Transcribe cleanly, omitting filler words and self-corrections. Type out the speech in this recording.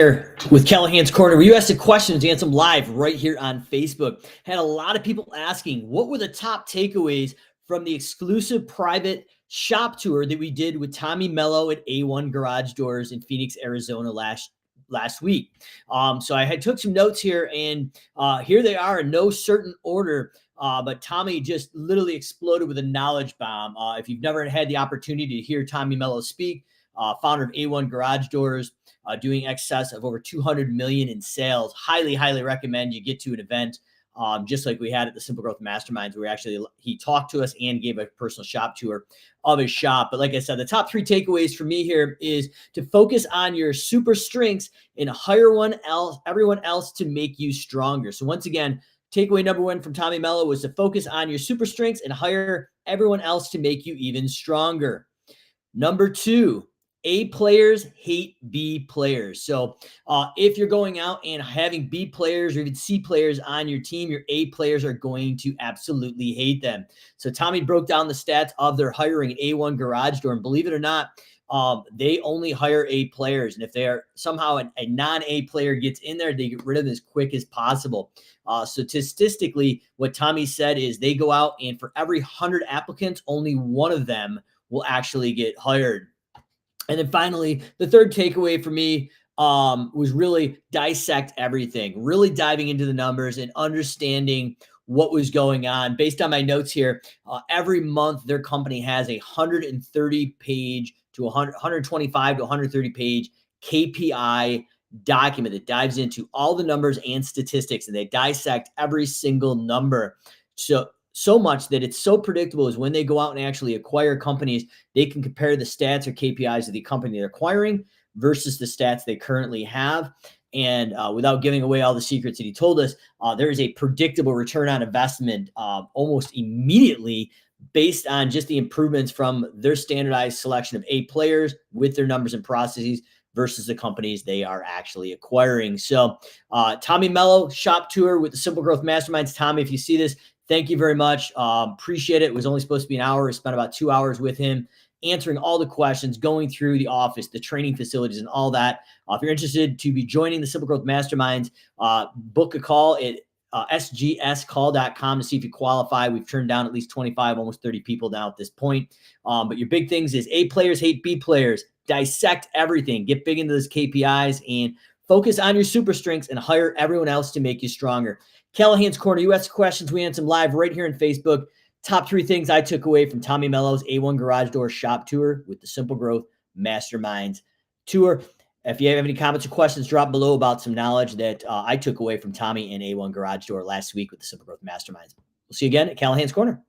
Here with Callahan's Corner, where you ask the questions, answer them live right here on Facebook. Had a lot of people asking what were the top takeaways from the exclusive private shop tour that we did with Tommy Mello at A1 Garage Doors in Phoenix, Arizona last week. So I took some notes here, and here they are in no certain order. But Tommy just literally exploded with a knowledge bomb. If you've never had the opportunity to hear Tommy Mello speak, founder of A1 Garage Doors, doing excess of over 200 million in sales. Highly recommend you get to an event just like we had at the Simple Growth Masterminds, where he talked to us and gave a personal shop tour of his shop. But like I said, the top three takeaways for me here is to focus on your super strengths and hire everyone else to make you stronger. So once again, takeaway number one from Tommy Mello was to focus on your super strengths and hire everyone else to make you even stronger. Number two, A players hate B players. So if you're going out and having B players or even C players on your team, your A players are going to absolutely hate them. So Tommy broke down the stats of their hiring at A1 Garage Door, and believe it or not, they only hire A players. And if they're somehow a non-A player gets in there, they get rid of them as quick as possible. So statistically, what Tommy said is they go out and for every 100 applicants, only one of them will actually get hired. And then finally, the third takeaway for me was really dissect everything, really diving into the numbers and understanding what was going on. Based on my notes here, every month their company has a 130 page to 125 to 130 page KPI document that dives into all the numbers and statistics, and they dissect every single number. So much that it's so predictable is when they go out and actually acquire companies, they can compare the stats or KPIs of the company they're acquiring versus the stats they currently have. And without giving away all the secrets that he told us, there is a predictable return on investment almost immediately based on just the improvements from their standardized selection of A players with their numbers and processes versus the companies they are actually acquiring. So Tommy Mello shop tour with the Simple Growth Masterminds. Tommy, if you see this, thank you very much. Appreciate it. It was only supposed to be an hour. I spent about 2 hours with him answering all the questions, going through the office, the training facilities, and all that. If you're interested to be joining the Simple Growth Masterminds, book a call at sgscall.com to see if you qualify. We've turned down at least 25, almost 30 people now at this point. But your big things is A players hate B players. Dissect everything. Get big into those KPIs and focus on your super strengths and hire everyone else to make you stronger. Callahan's Corner, you ask questions, we answer them live right here on Facebook. Top three things I took away from Tommy Mello's A1 Garage Door shop tour with the Simple Growth Masterminds tour. If you have any comments or questions, drop below about some knowledge that I took away from Tommy and A1 Garage Door last week with the Simple Growth Masterminds. We'll see you again at Callahan's Corner.